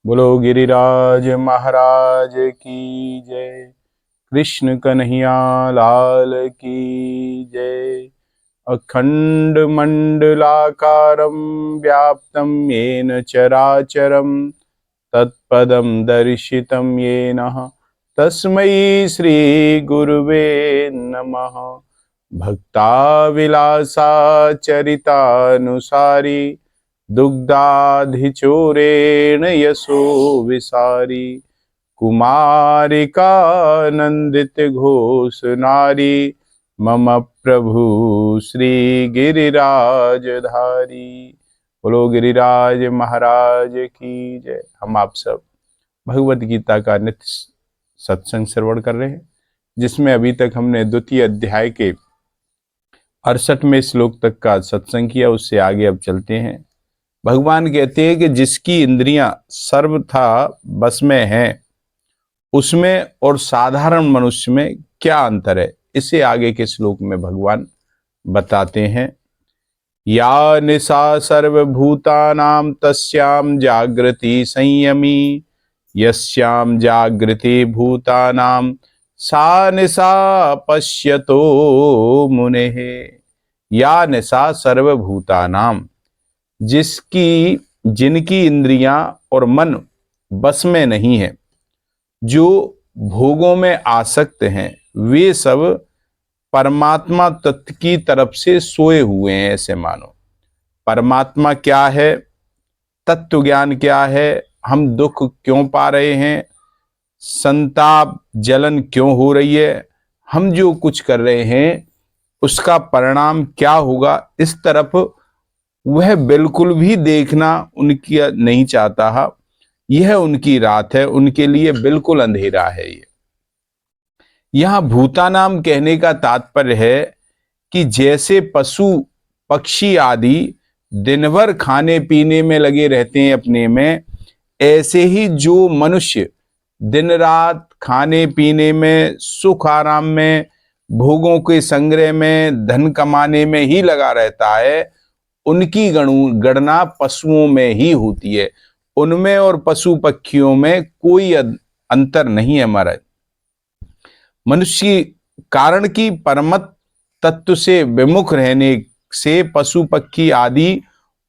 बोलो गिरिराज महाराज की जय। कृष्ण कन्हैया लाल की जय। अखंड मंडलाकारं व्याप्तं येन चराचरं तत्पदं दर्शितं येन तस्मै श्री गुरुवे नमः। भक्ताविलासा चरितानुसारी दुग्धाधिचूरेण यशो विसारी कुमारिकानंदित घोष नारी मम प्रभु श्री गिरिराजधारी। बोलो गिरिराज महाराज की जय। हम आप सब भगवत गीता का नित्य सत्संग श्रवण कर रहे हैं, जिसमें अभी तक हमने द्वितीय अध्याय के 68वें श्लोक तक का सत्संग किया। उससे आगे अब चलते हैं। भगवान कहते हैं कि जिसकी इंद्रियां सर्वथा बस में हैं, उसमें और साधारण मनुष्य में क्या अंतर है, इसे आगे के श्लोक में भगवान बताते हैं। या निशा सर्वभूतानां तस्याम जागृति संयमी यस्याम जागृति भूतानां सा निशा पश्यतो मुनेः। या निशा सर्वभूतानां, जिनकी इंद्रियां और मन बस में नहीं है, जो भोगों में आसक्त हैं, वे सब परमात्मा तत्व की तरफ से सोए हुए हैं। ऐसे मानो परमात्मा क्या है, तत्व ज्ञान क्या है, हम दुख क्यों पा रहे हैं, संताप जलन क्यों हो रही है, हम जो कुछ कर रहे हैं उसका परिणाम क्या होगा, इस तरफ वह बिल्कुल भी देखना उनकी नहीं चाहता है। यह उनकी रात है, उनके लिए बिल्कुल अंधेरा है। ये यहां भूतानाम कहने का तात्पर्य है कि जैसे पशु पक्षी आदि दिन भर खाने पीने में लगे रहते हैं अपने में, ऐसे ही जो मनुष्य दिन रात खाने पीने में, सुख आराम में, भोगों के संग्रह में, धन कमाने में ही लगा रहता है, उनकी गणना पशुओं में ही होती है। उनमें और पशु पक्षियों में कोई अंतर नहीं है। महाराज, मनुष्य कारण की परमत तत्व से विमुख रहने से पशु पक्षी आदि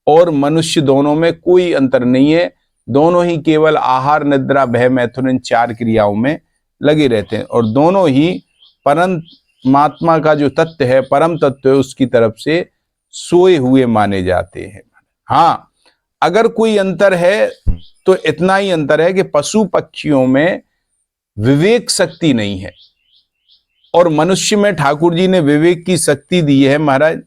और मनुष्य दोनों में कोई अंतर नहीं है। दोनों ही केवल आहार निद्रा भय मैथुन, इन 4 क्रियाओं में लगे रहते हैं और दोनों ही परमात्मा का जो तत्व है, परम तत्व है, उसकी तरफ से सोए हुए माने जाते हैं। हाँ, अगर कोई अंतर है तो इतना ही अंतर है कि पशु पक्षियों में विवेक शक्ति नहीं है और मनुष्य में ठाकुर जी ने विवेक की शक्ति दी है। महाराज,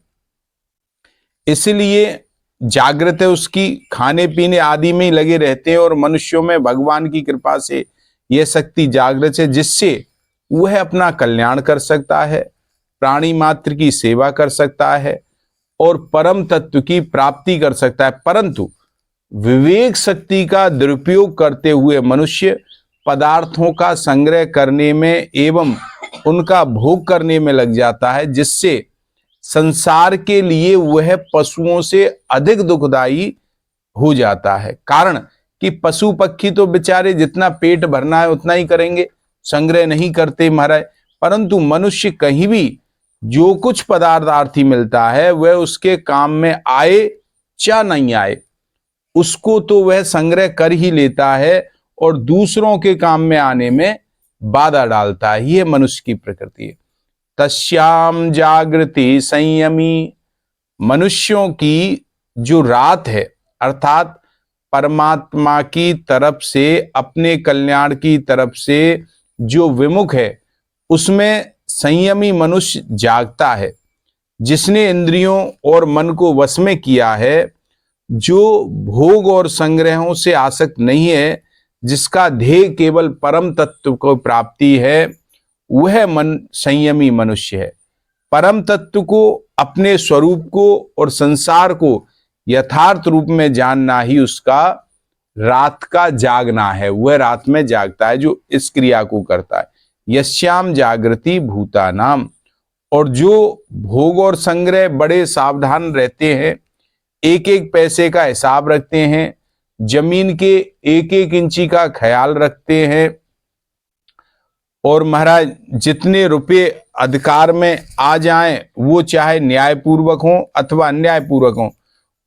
इसलिए जागृत है, उसकी खाने पीने आदि में ही लगे रहते हैं और मनुष्यों में भगवान की कृपा से यह शक्ति जागृत है, जिससे वह अपना कल्याण कर सकता है, प्राणी मात्र की सेवा कर सकता है और परम तत्व की प्राप्ति कर सकता है। परंतु विवेक शक्ति का दुरुपयोग करते हुए मनुष्य पदार्थों का संग्रह करने में एवं उनका भोग करने में लग जाता है, जिससे संसार के लिए वह पशुओं से अधिक दुखदायी हो जाता है। कारण कि पशु पक्षी तो बेचारे जितना पेट भरना है उतना ही करेंगे, संग्रह नहीं करते महाराज। परंतु मनुष्य कहीं भी जो कुछ पदार्थार्थी मिलता है वह उसके काम में आए चाहे नहीं आए, उसको तो वह संग्रह कर ही लेता है और दूसरों के काम में आने में बाधा डालता है। यह मनुष्य की प्रकृति है। तस्याम जागृति संयमी, मनुष्यों की जो रात है, अर्थात परमात्मा की तरफ से, अपने कल्याण की तरफ से जो विमुख है, उसमें संयमी मनुष्य जागता है। जिसने इंद्रियों और मन को वश में किया है, जो भोग और संग्रहों से आसक्त नहीं है, जिसका ध्येय केवल परम तत्व को प्राप्ति है, वह मन संयमी मनुष्य है। परम तत्व को, अपने स्वरूप को और संसार को यथार्थ रूप में जानना ही उसका रात का जागना है। वह रात में जागता है जो इस क्रिया को करता है। यस्याम जागृति भूतानाम, और जो भोग और संग्रह बड़े सावधान रहते हैं, एक एक पैसे का हिसाब रखते हैं, जमीन के एक एक इंची का ख्याल रखते हैं। और महाराज जितने रुपए अधिकार में आ जाएं, वो चाहे न्यायपूर्वक हो अथवा अन्यायपूर्वक हो,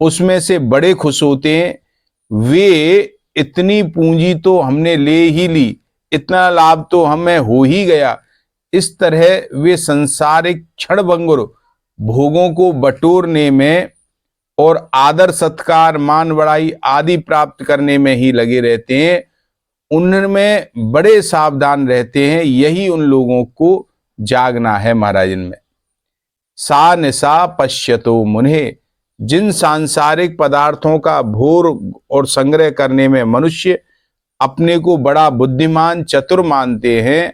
उसमें से बड़े खुश होते हैं। वे इतनी पूंजी तो हमने ले ही ली, इतना लाभ तो हमें हो ही गया, इस तरह वे संसारिक क्षणभंगुर भोगों को बटोरने में और आदर सत्कार मान बड़ाई आदि प्राप्त करने में ही लगे रहते हैं। उनमें बड़े सावधान रहते हैं। यही उन लोगों को जागना है महाराज। इनमें सा निशा पश्यतो मुने, जिन सांसारिक पदार्थों का भोग और संग्रह करने में मनुष्य अपने को बड़ा बुद्धिमान चतुर मानते हैं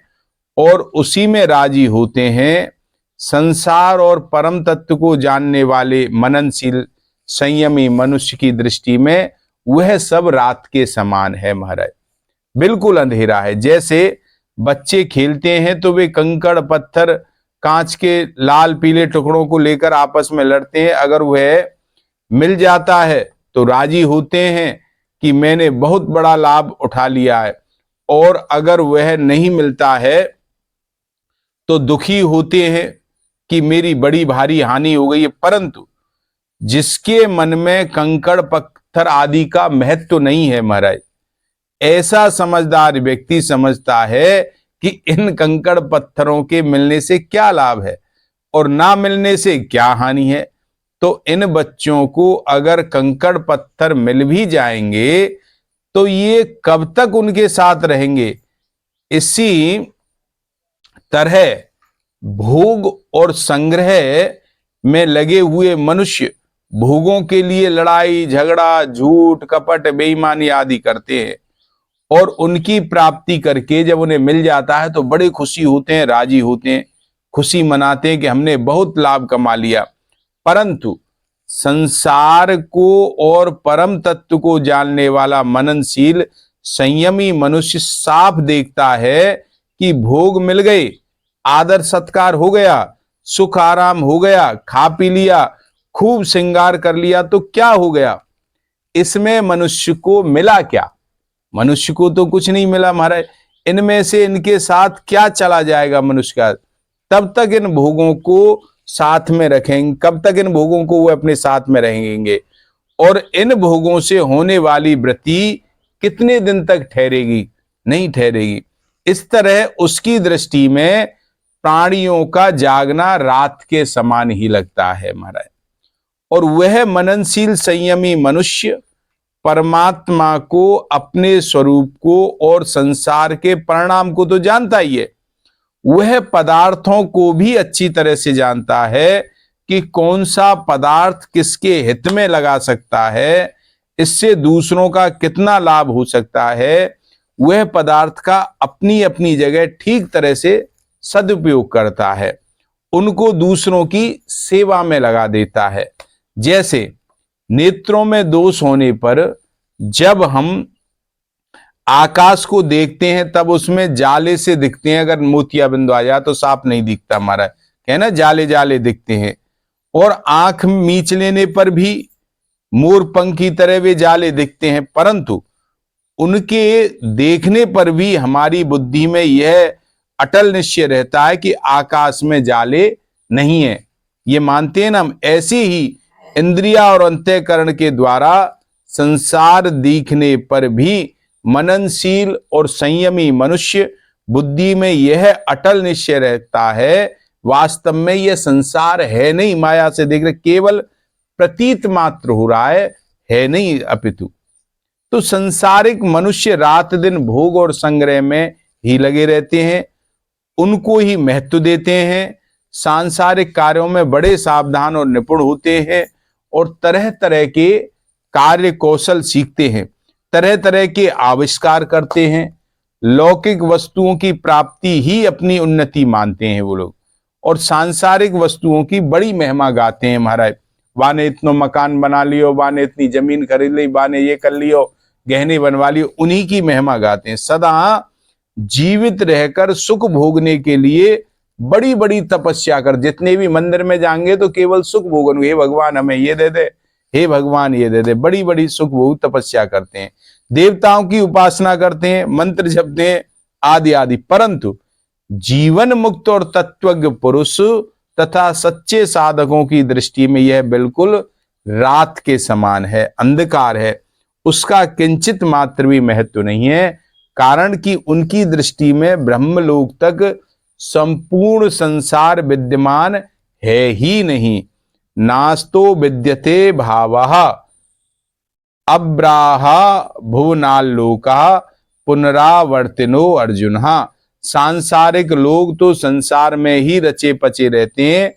और उसी में राजी होते हैं, संसार और परम तत्व को जानने वाले मननशील संयमी मनुष्य की दृष्टि में वह सब रात के समान है महाराज, बिल्कुल अंधेरा है। जैसे बच्चे खेलते हैं तो वे कंकड़ पत्थर कांच के लाल पीले टुकड़ों को लेकर आपस में लड़ते हैं। अगर वह मिल जाता है तो राजी होते हैं कि मैंने बहुत बड़ा लाभ उठा लिया है, और अगर वह नहीं मिलता है तो दुखी होते हैं कि मेरी बड़ी भारी हानि हो गई है। परंतु जिसके मन में कंकड़ पत्थर आदि का महत्व नहीं है महाराज, ऐसा समझदार व्यक्ति समझता है कि इन कंकड़ पत्थरों के मिलने से क्या लाभ है और ना मिलने से क्या हानि है। तो इन बच्चों को अगर कंकड़ पत्थर मिल भी जाएंगे तो ये कब तक उनके साथ रहेंगे। इसी तरह भोग और संग्रह में लगे हुए मनुष्य भोगों के लिए लड़ाई झगड़ा झूठ कपट बेईमानी आदि करते हैं, और उनकी प्राप्ति करके जब उन्हें मिल जाता है तो बड़े खुशी होते हैं, राजी होते हैं, खुशी मनाते हैं कि हमने बहुत लाभ कमा लिया। परंतु संसार को और परम तत्व को जानने वाला मननशील संयमी मनुष्य साफ देखता है कि भोग मिल गए, आदर सत्कार हो गया, सुख आराम हो गया, खा पी लिया, खूब श्रृंगार कर लिया, तो क्या हो गया, इसमें मनुष्य को मिला क्या? मनुष्य को तो कुछ नहीं मिला महाराज। इनमें से इनके साथ क्या चला जाएगा मनुष्य का? तब तक इन भोगों को साथ में रखेंगे, कब तक इन भोगों को वो अपने साथ में रहेंगे, और इन भोगों से होने वाली वृत्ति कितने दिन तक ठहरेगी? नहीं ठहरेगी। इस तरह उसकी दृष्टि में प्राणियों का जागना रात के समान ही लगता है महाराज। और वह मननशील संयमी मनुष्य परमात्मा को, अपने स्वरूप को और संसार के परिणाम को तो जानता ही है, वह पदार्थों को भी अच्छी तरह से जानता है कि कौन सा पदार्थ किसके हित में लगा सकता है, इससे दूसरों का कितना लाभ हो सकता है। वह पदार्थ का अपनी अपनी जगह ठीक तरह से सदुपयोग करता है, उनको दूसरों की सेवा में लगा देता है। जैसे नेत्रों में दोष होने पर जब हम आकाश को देखते हैं तब उसमें जाले से दिखते हैं, अगर मोतिया बिंदु आ जाए तो साफ नहीं दिखता हमारा, कहना जाले जाले दिखते हैं। और आंख मीच लेने पर भी मोर पंख की तरह वे जाले दिखते हैं, परंतु उनके देखने पर भी हमारी बुद्धि में यह अटल निश्चय रहता है कि आकाश में जाले नहीं है, ये मानते हैं ना हम। ऐसे ही इंद्रिया और अंतःकरण के द्वारा संसार दिखने पर भी मननशील और संयमी मनुष्य बुद्धि में यह अटल निश्चय रहता है, वास्तव में यह संसार है नहीं, माया से देख रहे, केवल प्रतीत मात्र हो रहा है नहीं अपितु। तो संसारिक मनुष्य रात दिन भोग और संग्रह में ही लगे रहते हैं, उनको ही महत्व देते हैं, सांसारिक कार्यों में बड़े सावधान और निपुण होते हैं, और तरह तरह के कार्य कौशल सीखते हैं, तरह तरह के आविष्कार करते हैं। लौकिक वस्तुओं की प्राप्ति ही अपनी उन्नति मानते हैं वो लोग, और सांसारिक वस्तुओं की बड़ी महिमा गाते हैं महाराज। वाने इतना मकान बना लियो, वाने इतनी जमीन खरीद ली, वाने ये कर लियो, गहने बनवा लियो, उन्हीं की महिमा गाते हैं। सदा जीवित रहकर सुख भोगने के लिए बड़ी बड़ी तपस्या कर, जितने भी मंदिर में जाएंगे तो केवल सुख भोगन, हे भगवान हमें ये दे दे, हे भगवान ये दे दे। बड़ी बड़ी सुख भोग तपस्या करते हैं, देवताओं की उपासना करते हैं, मंत्र जपते हैं आदि आदि, परंतु जीवन मुक्त और तत्वज्ञ पुरुष तथा सच्चे साधकों की दृष्टि में यह बिल्कुल रात के समान है, अंधकार है, उसका किंचित मात्र भी महत्व नहीं है। कारण कि उनकी दृष्टि में ब्रह्मलोक तक संपूर्ण संसार विद्यमान है ही नहीं। नास्तो विद्यते भावः अब्राहा भुवनाल्लोका पुनरावर्तिनो अर्जुन। सांसारिक लोग तो संसार में ही रचे पचे रहते हैं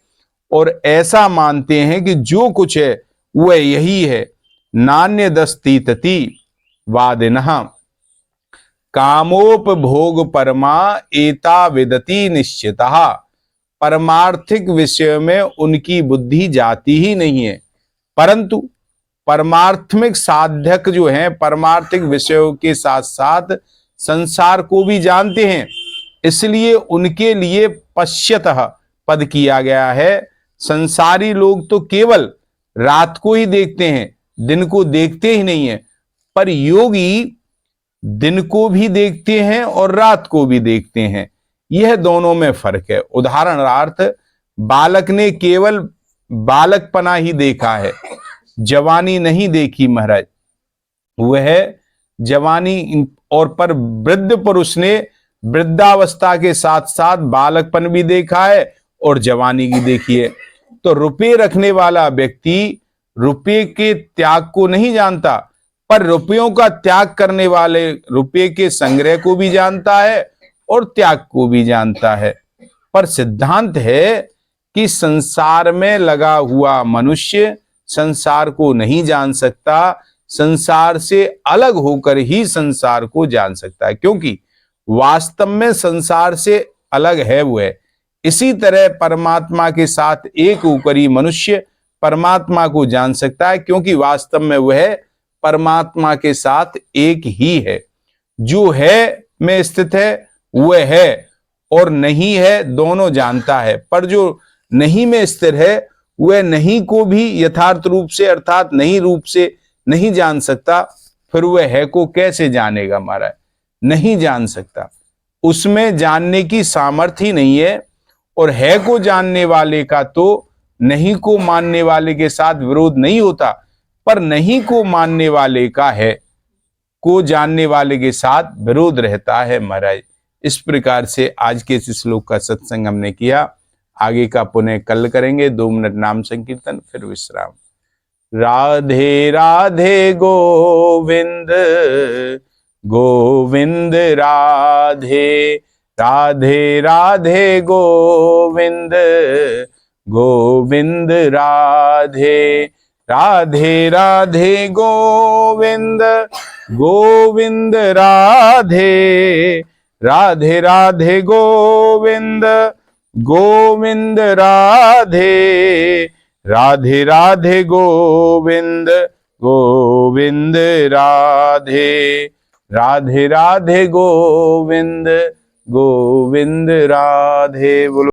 और ऐसा मानते हैं कि जो कुछ है वह यही है। नान्य दस्ती तति वादिनः कामोपभोग परमा एता विदति निश्चितः। परमार्थिक विषय में उनकी बुद्धि जाती ही नहीं है, परंतु परमार्थमिक साधक जो हैं परमार्थिक विषयों के साथ साथ संसार को भी जानते हैं, इसलिए उनके लिए पश्यतः पद किया गया है। संसारी लोग तो केवल रात को ही देखते हैं, दिन को देखते ही नहीं है, पर योगी दिन को भी देखते हैं और रात को भी देखते हैं। यह दोनों में फर्क है। उदाहरणार्थ, बालक ने केवल बालकपना ही देखा है, जवानी नहीं देखी महाराज। वह जवानी और पर वृद्ध पुरुष ने वृद्धावस्था के साथ साथ बालकपन भी देखा है और जवानी की देखी है। तो रुपये रखने वाला व्यक्ति रुपये के त्याग को नहीं जानता, पर रुपयों का त्याग करने वाले रुपये के संग्रह को भी जानता है और त्याग को भी जानता है। पर सिद्धांत है कि संसार में लगा हुआ मनुष्य संसार को नहीं जान सकता, संसार से अलग होकर ही संसार को जान सकता है, क्योंकि वास्तव में संसार से अलग है वह। इसी तरह परमात्मा के साथ एक होकर ही मनुष्य परमात्मा को जान सकता है, क्योंकि वास्तव में वह परमात्मा के साथ एक ही है। जो है में स्थित है वह है और नहीं है दोनों जानता है, पर जो नहीं में स्थिर है वह नहीं को भी यथार्थ रूप से अर्थात नहीं रूप से नहीं जान सकता। फिर वह है को कैसे जानेगा महाराज? नहीं जान सकता, उसमें जानने की सामर्थ्य ही नहीं है। और है को जानने वाले का तो नहीं को मानने वाले के साथ विरोध नहीं होता, पर नहीं को मानने वाले का है को जानने वाले के साथ विरोध रहता है महाराज। इस प्रकार से आज के इस श्लोक का सत्संग हमने किया। आगे का पुनः कल करेंगे। 2 मिनट नाम संकीर्तन, फिर विश्राम। राधे राधे गोविंद गोविंद राधे, राधे राधे गोविंद गोविंद राधे, राधे राधे गोविंद गोविंद राधे, राधे राधे गोविंद गोविंद राधे, राधे राधे गोविंद गोविंद राधे, राधे राधे गोविंद गोविंद राधे। बोलो।